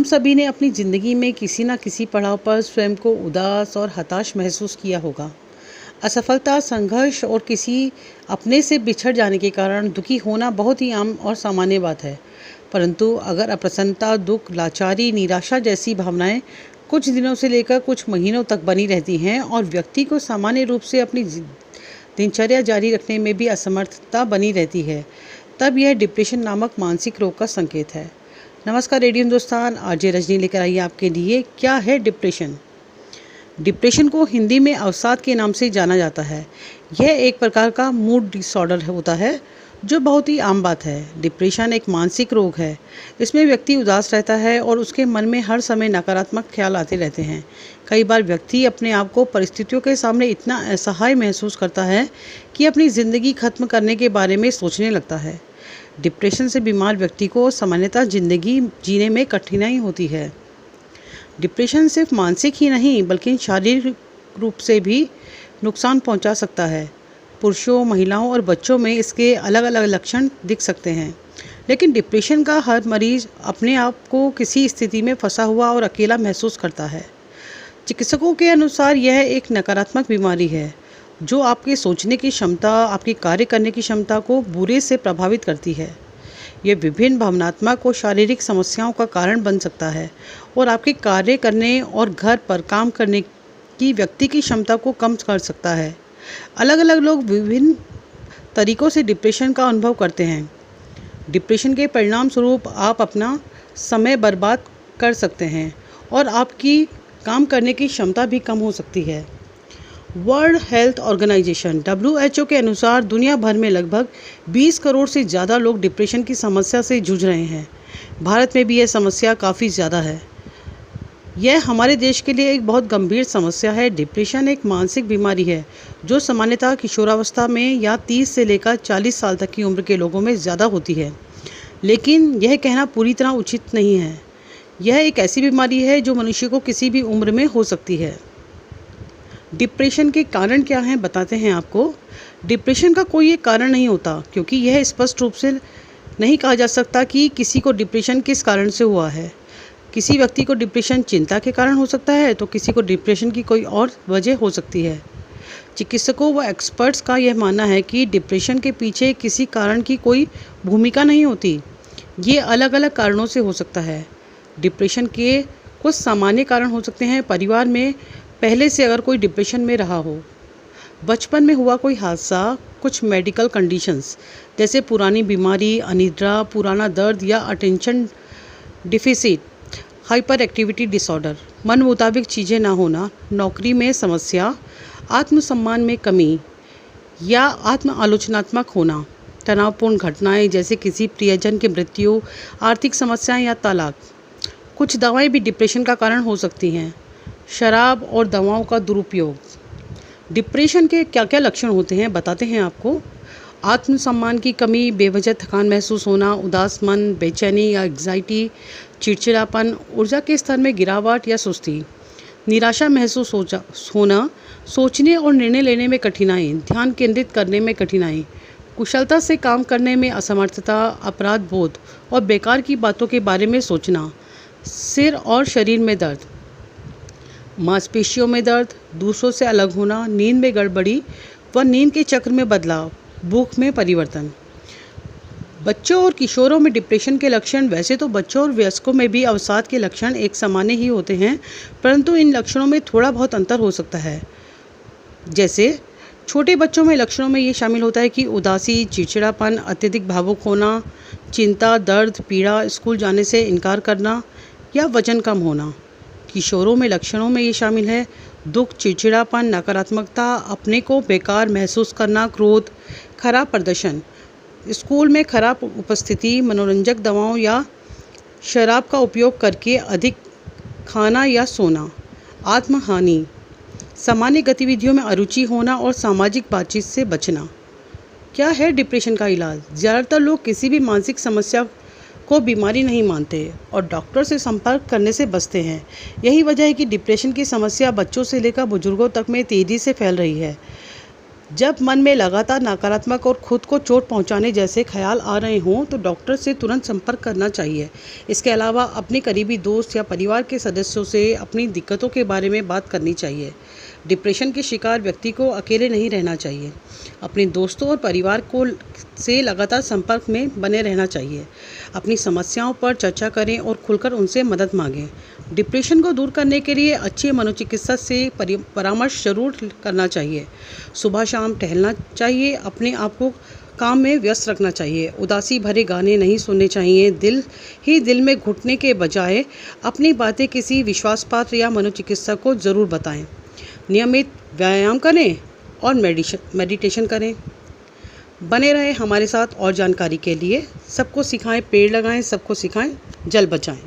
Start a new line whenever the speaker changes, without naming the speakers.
हम सभी ने अपनी ज़िंदगी में किसी न किसी पड़ाव पर स्वयं को उदास और हताश महसूस किया होगा। असफलता, संघर्ष और किसी अपने से बिछड़ जाने के कारण दुखी होना बहुत ही आम और सामान्य बात है। परंतु अगर अप्रसन्नता, दुख, लाचारी, निराशा जैसी भावनाएं कुछ दिनों से लेकर कुछ महीनों तक बनी रहती हैं और व्यक्ति को सामान्य रूप से अपनी दिनचर्या जारी रखने में भी असमर्थता बनी रहती है, तब यह डिप्रेशन नामक मानसिक रोग का संकेत है। नमस्कार रेडियो हिंदुस्तान, आरजे रजनी लेकर आई आपके लिए क्या है डिप्रेशन। डिप्रेशन को हिंदी में अवसाद के नाम से जाना जाता है। यह एक प्रकार का मूड डिसऑर्डर होता है जो बहुत ही आम बात है। डिप्रेशन एक मानसिक रोग है। इसमें व्यक्ति उदास रहता है और उसके मन में हर समय नकारात्मक ख्याल आते रहते हैं। कई बार व्यक्ति अपने आप को परिस्थितियों के सामने इतना असहाय महसूस करता है कि अपनी ज़िंदगी खत्म करने के बारे में सोचने लगता है। डिप्रेशन से बीमार व्यक्ति को सामान्यतः ज़िंदगी जीने में कठिनाई होती है। डिप्रेशन सिर्फ मानसिक ही नहीं बल्कि शारीरिक रूप से भी नुकसान पहुंचा सकता है। पुरुषों, महिलाओं और बच्चों में इसके अलग अलग लक्षण दिख सकते हैं। लेकिन डिप्रेशन का हर मरीज अपने आप को किसी स्थिति में फंसा हुआ और अकेला महसूस करता है। चिकित्सकों के अनुसार यह एक नकारात्मक बीमारी है जो आपके सोचने की क्षमता, आपकी कार्य करने की क्षमता को बुरे से प्रभावित करती है। ये विभिन्न भावनात्मक और शारीरिक समस्याओं का कारण बन सकता है और आपके कार्य करने और घर पर काम करने की व्यक्ति की क्षमता को कम कर सकता है। अलग अलग लोग विभिन्न तरीकों से डिप्रेशन का अनुभव करते हैं। डिप्रेशन के परिणाम स्वरूप आप अपना समय बर्बाद कर सकते हैं और आपकी काम करने की क्षमता भी कम हो सकती है। वर्ल्ड हेल्थ ऑर्गेनाइजेशन WHO के अनुसार दुनिया भर में लगभग 20 करोड़ से ज़्यादा लोग डिप्रेशन की समस्या से जूझ रहे हैं। भारत में भी यह समस्या काफ़ी ज़्यादा है। यह हमारे देश के लिए एक बहुत गंभीर समस्या है। डिप्रेशन एक मानसिक बीमारी है जो सामान्यतः किशोरावस्था में या 30 से लेकर 40 साल तक की उम्र के लोगों में ज़्यादा होती है। लेकिन यह कहना पूरी तरह उचित नहीं है। यह एक ऐसी बीमारी है जो मनुष्य को किसी भी उम्र में हो सकती है। डिप्रेशन के कारण क्या हैं बताते हैं आपको। डिप्रेशन का कोई एक कारण नहीं होता क्योंकि यह स्पष्ट रूप से नहीं कहा जा सकता कि किसी को डिप्रेशन किस कारण से हुआ है। किसी व्यक्ति को डिप्रेशन चिंता के कारण हो सकता है तो किसी को डिप्रेशन की कोई और वजह हो सकती है। चिकित्सकों व एक्सपर्ट्स का यह मानना है कि डिप्रेशन के पीछे किसी कारण की कोई भूमिका नहीं होती। ये अलग अलग कारणों से हो सकता है। डिप्रेशन के कुछ सामान्य कारण हो सकते हैं। परिवार में पहले से अगर कोई डिप्रेशन में रहा हो, बचपन में हुआ कोई हादसा, कुछ मेडिकल कंडीशंस जैसे पुरानी बीमारी, अनिद्रा, पुराना दर्द या attention deficit hyper activity disorder, मन मुताबिक चीज़ें ना होना, नौकरी में समस्या, आत्मसम्मान में कमी या आत्म आलोचनात्मक होना, तनावपूर्ण घटनाएं जैसे किसी प्रियजन की मृत्यु, आर्थिक समस्याएं या तलाक। कुछ दवाएं भी डिप्रेशन का कारण हो सकती हैं। शराब और दवाओं का दुरुपयोग। डिप्रेशन के क्या क्या लक्षण होते हैं बताते हैं आपको। आत्मसम्मान की कमी, बेवजह थकान महसूस होना, उदास मन, बेचैनी या एंग्जाइटी, चिड़चिड़ापन, ऊर्जा के स्तर में गिरावट या सुस्ती, निराशा महसूस होना, सोचने और निर्णय लेने में कठिनाई, ध्यान केंद्रित करने में कठिनाई, कुशलता से काम करने में असमर्थता, अपराध बोध और बेकार की बातों के बारे में सोचना, सिर और शरीर में दर्द, मांसपेशियों में दर्द, दूसरों से अलग होना, नींद में गड़बड़ी व नींद के चक्र में बदलाव, भूख में परिवर्तन। बच्चों और किशोरों में डिप्रेशन के लक्षण। वैसे तो बच्चों और वयस्कों में भी अवसाद के लक्षण एक समान ही होते हैं, परंतु इन लक्षणों में थोड़ा बहुत अंतर हो सकता है। जैसे छोटे बच्चों में लक्षणों में ये शामिल होता है कि उदासी, चिड़चिड़ापन, अत्यधिक भावुक होना, चिंता, दर्द, पीड़ा, स्कूल जाने से इनकार करना या वजन कम होना। किशोरों में लक्षणों में ये शामिल है दुख, चिड़चिड़ापन, नकारात्मकता, अपने को बेकार महसूस करना, क्रोध, खराब प्रदर्शन, स्कूल में खराब उपस्थिति, मनोरंजक दवाओं या शराब का उपयोग करके अधिक खाना या सोना, आत्महानि, सामान्य गतिविधियों में अरुचि होना और सामाजिक बातचीत से बचना। क्या है डिप्रेशन का इलाज। ज़्यादातर लोग किसी भी मानसिक समस्या को बीमारी नहीं मानते और डॉक्टर से संपर्क करने से बचते हैं। यही वजह है कि डिप्रेशन की समस्या बच्चों से लेकर बुजुर्गों तक में तेज़ी से फैल रही है। जब मन में लगातार नकारात्मक और खुद को चोट पहुंचाने जैसे ख्याल आ रहे हों तो डॉक्टर से तुरंत संपर्क करना चाहिए। इसके अलावा अपने करीबी दोस्त या परिवार के सदस्यों से अपनी दिक्कतों के बारे में बात करनी चाहिए। डिप्रेशन के शिकार व्यक्ति को अकेले नहीं रहना चाहिए। अपने दोस्तों और परिवार को से लगातार संपर्क में बने रहना चाहिए। अपनी समस्याओं पर चर्चा करें और खुलकर उनसे मदद मांगें। डिप्रेशन को दूर करने के लिए अच्छे मनोचिकित्सक से परामर्श जरूर करना चाहिए। सुबह शाम टहलना चाहिए। अपने आप को काम में व्यस्त रखना चाहिए। उदासी भरे गाने नहीं सुनने चाहिए। दिल में घुटने के बजाय अपनी बातें किसी विश्वासपात्र या मनोचिकित्सक को ज़रूर बताएं। नियमित व्यायाम करें और मेडिटेशन करें। बने रहे हमारे साथ और जानकारी के लिए। सबको सिखाएं पेड़ लगाएं, सबको सिखाएं जल बचाएं।